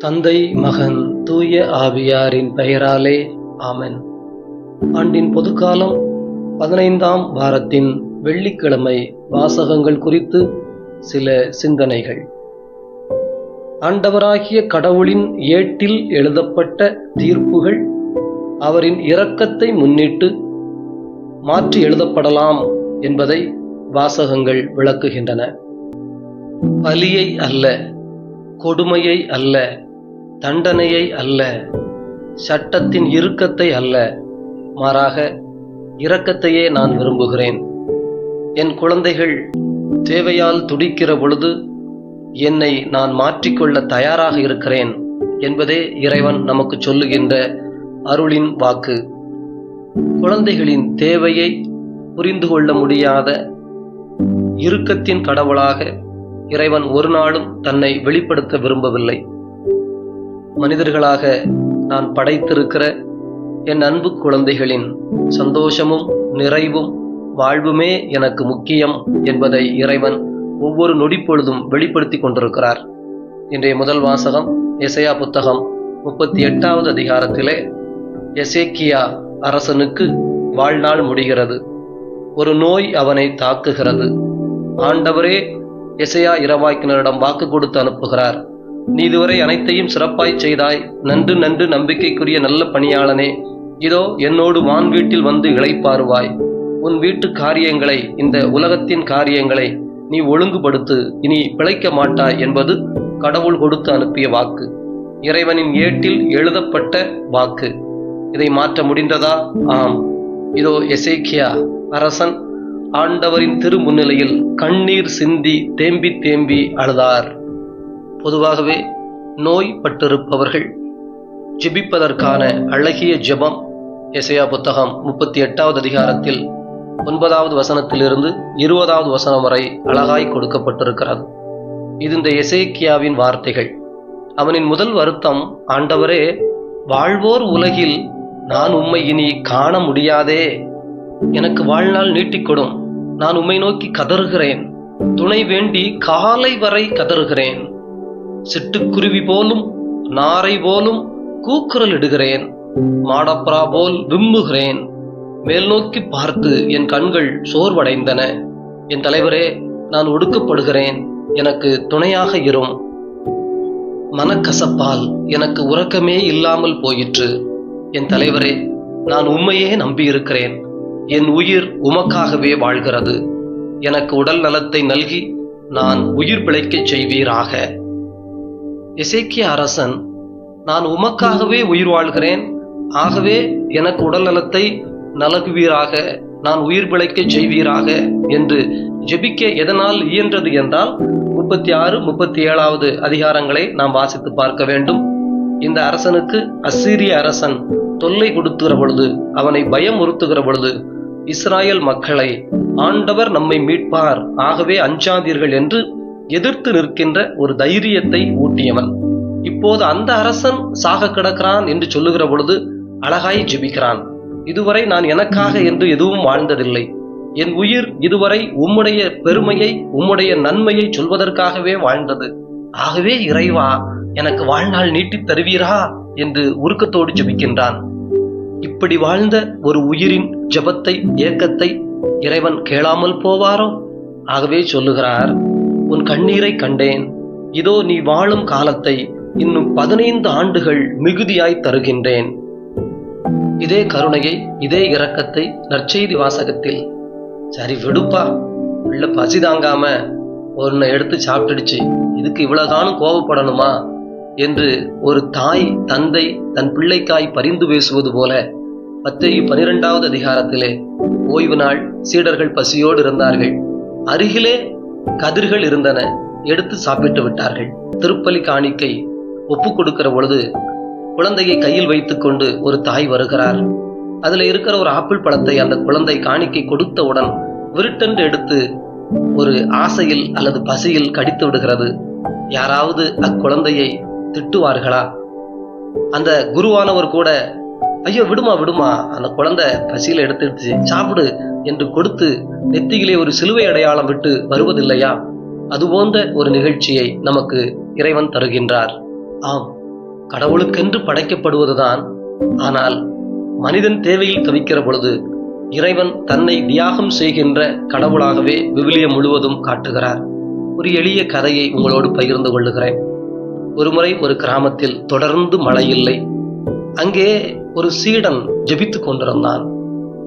தந்தை, மகன், தூய ஆவியாரின் பெயராலே ஆமென். ஆண்டின் பொதுக்காலம் 15ஆம் வாரத்தின் வெள்ளிக்கிழமை வாசகங்கள் குறித்து சில சிந்தனைகள். ஆண்டவராகிய கடவுளின் ஏட்டில் எழுதப்பட்ட தீர்ப்புகள் அவரின் இரக்கத்தை முன்னிட்டு மாற்றி எழுதப்படலாம் என்பதை வாசகங்கள் விளக்குகின்றன. பலியை அல்ல, கொடுமையை அல்ல, தண்டனையை அல்ல, சட்டத்தின் இறுக்கத்தை அல்ல, மாறாக இரக்கத்தையே நான் விரும்புகிறேன். என் குழந்தைகள் தேவையால் துடிக்கிற பொழுது என்னை நான் மாற்றிக்கொள்ள தயாராக இருக்கிறேன் என்பதே இறைவன் நமக்கு சொல்லுகின்ற அருளின் வாக்கு. குழந்தைகளின் தேவையை புரிந்து கொள்ள முடியாத இறுக்கத்தின் கடவுளாக இறைவன் ஒரு நாளும் தன்னை வெளிப்படுத்த விரும்பவில்லை. மனிதர்களாக நான் படைத்திருக்கிற என் அன்பு குழந்தைகளின் சந்தோஷமும் நிறைவும் வாழ்வுமே எனக்கு முக்கியம் என்பதை இறைவன் ஒவ்வொரு நொடிப்பொழுதும் வெளிப்படுத்தி கொண்டிருக்கிறார். இன்றைய முதல் வாசகம் எசையா புத்தகம் 38வது அதிகாரத்திலே எசேக்கியா அரசனுக்கு வாழ்நாள் முடிகிறது. ஒரு நோய் அவனை தாக்குகிறது. ஆண்டவரே எசையா இறைவாக்கினரிடம் வாக்கு கொடுத்து அனுப்புகிறார். நீ இதுவரை அனைத்தையும் சிறப்பாய் செய்தாய். நன்று நன்று நம்பிக்கைக்குரிய நல்ல பணியாளனே, இதோ என்னோடு வான் வீட்டில் வந்து இளைப்பாறுவாய். உன் வீட்டு காரியங்களை, இந்த உலகத்தின் காரியங்களை நீ ஒழுங்குபடுத்து, இனி பிழைக்க மாட்டாய் என்பது கடவுள் கொடுத்து அனுப்பிய வாக்கு. இறைவனின் ஏட்டில் எழுதப்பட்ட வாக்கு. இதை மாற்ற முடிந்ததா? ஆம். இதோ எசேக்கியா அரசன் ஆண்டவரின் திரு முன்னிலையில் கண்ணீர் சிந்தி தேம்பி தேம்பி அழுதார். பொதுவாகவே நோய் பட்டிருப்பவர்கள் ஜெபிப்பதற்கான அழகிய ஜெபம் எசையா புத்தகம் 38வது அதிகாரத்தில் 9வது வசனத்திலிருந்து 20வது வசனம் வரை அழகாய் கொடுக்கப்பட்டிருக்கிறது. இது இந்த எசேக்கியாவின் வார்த்தைகள். அவனின் முதல் வருத்தம், ஆண்டவரே, வாழ்வோர் உலகில் நான் உம்மை இனி காண முடியாதே. எனக்கு வாழ்நாள் நீட்டிக்கொடும். நான் உம்மை நோக்கி கதறுகிறேன். துணை வேண்டி காலை வரை கதறுகிறேன். சிட்டுக்குருவி போலும் நாரை போலும் கூக்குரல் இடுகிறேன். மாடப்ரா போல் விம்முகிறேன். மேல் நோக்கி பார்த்து என் கண்கள் சோர்வடைந்தன. என் தலைவரே, நான் ஒடுக்கப்படுகிறேன். எனக்கு துணையாக இரும். மனக்கசப்பால் எனக்கு உறக்கமே இல்லாமல் போயிற்று. என் தலைவரே, நான் உம்மையே நம்பியிருக்கிறேன். என் உயிர் உமக்காகவே வாழ்கிறது. எனக்கு உடல் நலத்தை நல்கி நான் உயிர் பிழைக்கச் செய்வீராக. எசேக்கியா அரசன், நான் உமக்காகவே உயிர் வாழ்கிறேன், ஆகவே எனக்கு உடல் நலத்தை நல்குவீராக, நான் உயிர் பிழைக்கச் செய்வீராக என்று ஜெபிக்க எதனால் இயன்றது என்றால் 36, 37வது அதிகாரங்களை நாம் வாசித்து பார்க்க வேண்டும். இந்த அரசனுக்கு அசீரிய அரசன் தொல்லை கொடுத்துகிற பொழுது, அவனை பயமுறுத்துகிற பொழுது, இஸ்ராயல் மக்களை ஆண்டவர் நம்மை மீட்பார், ஆகவே அஞ்சாதீர்கள் என்று எதிர்த்து நிற்கின்ற ஒரு தைரியத்தை ஊட்டியவன். இப்போது அந்த அரசன் சாக கிடக்கிறான் என்று சொல்லுகிற பொழுது அழகாய் ஜெபிக்கிறான். இதுவரை நான் எனக்காக என்று எதுவும் வாழ்ந்ததில்லை. என் உயிர் இதுவரை உம்முடைய பெருமையை, உம்முடைய நன்மையை சொல்வதற்காகவே வாழ்ந்தது. ஆகவே இறைவா, எனக்கு வாழ்நாள் நீட்டித் தருவீரா என்று உருக்கத்தோடு ஜெபிக்கின்றான். இப்படி வாழ்ந்த ஒரு உயிரின் ஜெபத்தை, ஏக்கத்தை இறைவன் கேளாமல் போவாரோ? ஆகவே சொல்லுகிறார், உன் கண்ணீரை கண்டேன். இதோ நீ வாழும் காலத்தை இன்னும் 15 ஆண்டுகள் மிகுதியாய் தருகின்றேன். இதே கருணையை, இதே இரக்கத்தை நற்செய்தி வாசகத்தில், சரி விடுப்பா, உள்ள பசி தாங்காம ஒன்னை எடுத்து சாப்பிட்டுடுச்சு, இதுக்கு இவ்வளவுதானும் கோபப்படணுமா என்று ஒரு தாய் தந்தை தன் பிள்ளைக்காய் பரிந்து பேசுவது போல மத்தேயு 12வது அதிகாரத்திலே ஓய்வு நாள், சீடர்கள் பசியோடு இருந்தார்கள். அருகிலே கதிர்கள் இருந்தன, எடுத்து சாப்பிட்டு விட்டார்கள். திருப்பலி காணிக்கை ஒப்பு கொடுக்கிற பொழுது குழந்தையை கையில் வைத்துக் கொண்டு ஒரு தாய் வருகிறார். அதுல இருக்கிற ஒரு ஆப்பிள் பழத்தை அந்த குழந்தை காணிக்கை கொடுத்தவுடன் விருட்டென்று எடுத்து ஒரு ஆசையில் அல்லது பசியில் கடித்து விடுகிறது. யாராவது அக்குழந்தையை திட்டுவார்களா? அந்த குருவானவர் கூட, ஐயோ விடுமா விடுமா, அந்த குழந்தை பசியில எடுத்துடுச்சு, சாப்பிடு என்று கொடுத்து நெத்தியிலே ஒரு சிலுவை அடையாளம் விட்டு வருவதில்லையா? அதுபோன்ற ஒரு நிகழ்ச்சியை நமக்கு இறைவன் தருகின்றார். ஆம், கடவுளுக்கென்று படைக்கப்படுவதுதான். ஆனால் மனிதன் தேவையில் தவிக்கிற பொழுது இறைவன் தன்னை தியாகம் செய்கின்ற கடவுளாகவே விவிலியம் முழுவதும் காட்டுகிறார். ஒரு எளிய கதையை உங்களோடு பகிர்ந்து கொள்ளுகிறேன். ஒருமுறை ஒரு கிராமத்தில் தொடர்ந்து மழை இல்லை. அங்கே ஒரு சீடன் ஜெபித்துக் கொண்டிருந்தான்.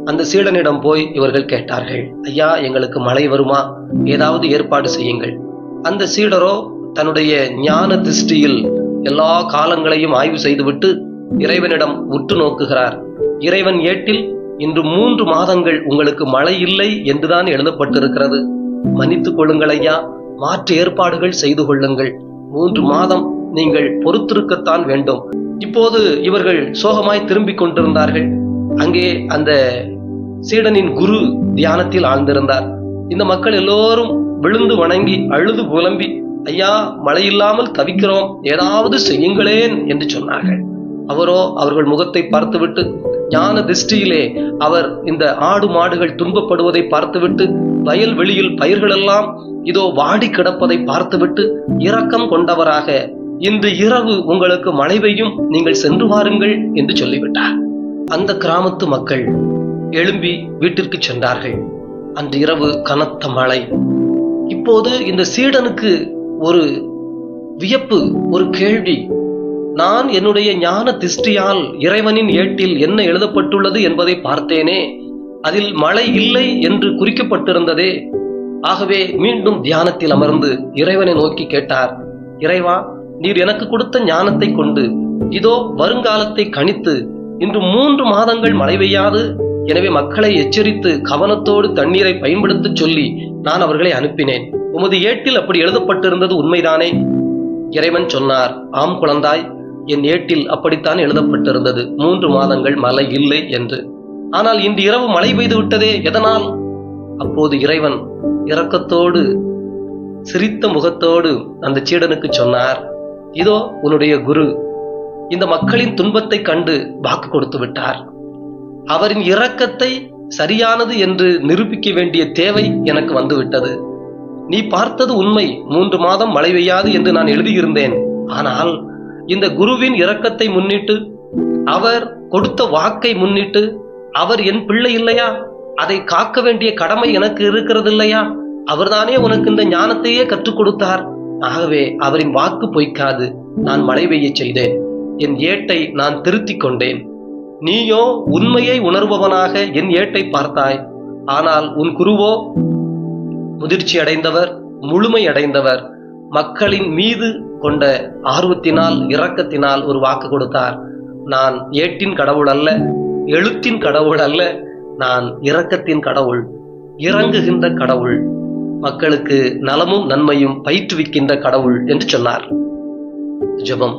அந்த சீடனிடம் போய் இவர்கள் கேட்டார்கள், ஐயா, எங்களுக்கு மழை வருமா? ஏதாவது ஏற்பாடு செய்யுங்கள். அந்த சீடரோ தன்னுடைய ஞான திருஷ்டியில் எல்லா காலங்களையும் ஆய்வு செய்துவிட்டு இறைவனிடம் உற்று நோக்குகிறார். இறைவன் ஏட்டில் இன்று 3 மாதங்கள் உங்களுக்கு மழை இல்லை என்றுதான் எழுதப்பட்டிருக்கிறது. மன்னித்துக் கொள்ளுங்கள் ஐயா, மாற்று ஏற்பாடுகள் செய்து கொள்ளுங்கள். 3 மாதம் நீங்கள் பொறுத்திருக்கத்தான் வேண்டும். இப்போது இவர்கள் சோகமாய் திரும்பிக் கொண்டிருந்தார்கள். அங்கே அந்த சீடனின் குரு தியானத்தில் ஆழ்ந்திருந்தார். இந்த மக்கள் எல்லோரும் விழுந்து வணங்கி அழுது புலம்பி, ஐயா, மழையில்லாமல் தவிக்கிறோம், ஏதாவது செய்யுங்களேன் என்று சொன்னார்கள். அவரோ அவர்கள் முகத்தை பார்த்துவிட்டு ஞான திருஷ்டியிலே அவர் இந்த ஆடு மாடுகள் துன்பப்படுவதை பார்த்துவிட்டு, வயல்வெளியில் பயிர்களெல்லாம் இதோ வாடி கிடப்பதை பார்த்துவிட்டு இரக்கம் கொண்டவராக, இன்று இரவு உங்களுக்கு மழை பெய்யும், நீங்கள் சென்று வாருங்கள் என்று சொல்லிவிட்டார். அந்த கிராமத்து மக்கள் எழும்பி வீட்டிற்கு சென்றார்கள். அன்று இரவு கனத்த மழை. இப்போது இந்த சீடனுக்கு ஒரு வியப்பு, ஒரு கேள்வி. நான் என்னுடைய ஞான திருஷ்டியால் இறைவனின் ஏட்டில் என்ன எழுதப்பட்டுள்ளது என்பதை பார்த்தேனே, அதில் மழை இல்லை என்று குறிக்கப்பட்டிருந்ததே. ஆகவே மீண்டும் தியானத்தில் அமர்ந்து இறைவனை நோக்கி கேட்டார், இறைவா, நீர் எனக்கு கொடுத்த ஞானத்தை கொண்டு இதோ வருங்காலத்தை கணித்து இன்று 3 மாதங்கள் மழை பெய்யாது, எனவே மக்களை எச்சரித்து கவனத்தோடு தண்ணீரை பயன்படுத்த சொல்லி நான் அவர்களை அனுப்பினேன். உமது ஏட்டில் அப்படி எழுதப்பட்டிருந்தது உண்மைதானே? இறைவன் சொன்னார், ஆம் குழந்தாய், என் ஏட்டில் அப்படித்தான் எழுதப்பட்டிருந்தது 3 மாதங்கள் மழை இல்லை என்று. ஆனால் இன்று இரவு மழை பெய்து விட்டதே, எதனால்? அப்போது இறைவன் இரக்கத்தோடு சிரித்த முகத்தோடு அந்த சீடனுக்கு சொன்னார், இதோ உன்னுடைய குரு இந்த மக்களின் துன்பத்தை கண்டு வாக்கு கொடுத்து விட்டார். அவரின் இரக்கத்தை சரியானது என்று நிரூபிக்க வேண்டிய தேவை எனக்கு வந்துவிட்டது. நீ பார்த்தது உண்மை, 3 மாதம் மழை பெய்யாது என்று நான் எழுதியிருந்தேன். ஆனால் இந்த குருவின் இரக்கத்தை முன்னிட்டு, அவர் கொடுத்த வாக்கை முன்னிட்டு, அவர் என் பிள்ளை இல்லையா? அதை காக்க வேண்டிய கடமை எனக்கு இருக்கிறது இல்லையா? அவர்தானே உனக்கு இந்த ஞானத்தையே கற்றுக் கொடுத்தார். ஆகவே அவரின் வாக்கு பொய்க்காது. நான் மழை பெய்ய செய்தேன். என் ஏட்டை நான் திருத்திக் கொண்டேன். நீயோ உண்மையை உணர்பவனாக என் ஏட்டை பார்த்தாய். ஆனால் உன் குருவோ முதிர்ச்சி அடைந்தவர், முழுமை அடைந்தவர். மக்களின் மீது கொண்ட ஆர்வத்தினால், இரக்கத்தினால் ஒரு வாக்கு கொடுத்தார். நான் ஏட்டின் கடவுள் அல்ல, எழுத்தின் கடவுள் அல்ல, நான் இரக்கத்தின் கடவுள், இறங்குகின்ற கடவுள், மக்களுக்கு நலமும் நன்மையும் பயிற்றுவிக்கின்ற கடவுள் என்று சொன்னார். ஜெபம்.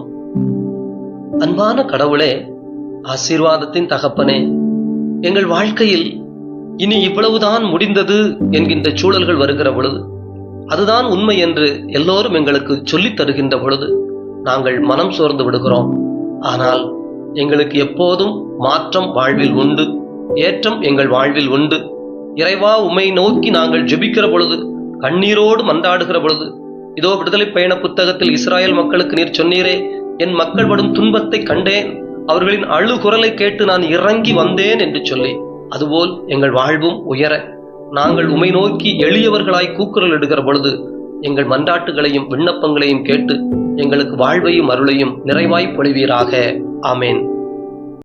அன்பான கடவுளே, ஆசீர்வாதத்தின் தகப்பனே, எங்கள் வாழ்க்கையில் இனி இவ்வளவுதான் முடிந்தது என்கின்ற சூழல்கள் வருகிற பொழுது, அதுதான் உண்மை என்று எல்லோரும் எங்களுக்கு சொல்லித் தருகின்ற பொழுது நாங்கள் மனம் சோர்ந்து விடுகிறோம். ஆனால் எங்களுக்கு எப்போதும் மாற்றம் வாழ்வில் உண்டு, ஏற்றம் எங்கள் வாழ்வில் உண்டு. இறைவா, உம்மை நோக்கி நாங்கள் ஜெபிக்கிற பொழுது, கண்ணீரோடு மன்றாடுகிற பொழுது, இதோ விடுதலை பயண புத்தகத்தில் இஸ்ராயேல் மக்களுக்கு நீர் சொன்னீரே, என் மக்கள் படும் துன்பத்தை கண்டேன், அவர்களின் அழுகுரலை கேட்டு நான் இறங்கி வந்தேன் என்று சொல்லி, அதுபோல் எங்கள் வாழ்வும் உயர நாங்கள் உம்மை நோக்கி எளியவர்களாய் கூக்குரல் இடுகிற பொழுது எங்கள் மன்றாட்டுகளையும் விண்ணப்பங்களையும் கேட்டு எங்களுக்கு வாழ்வையும் அருளையும் நிறைவாய் பொழிவீராக. ஆமேன்.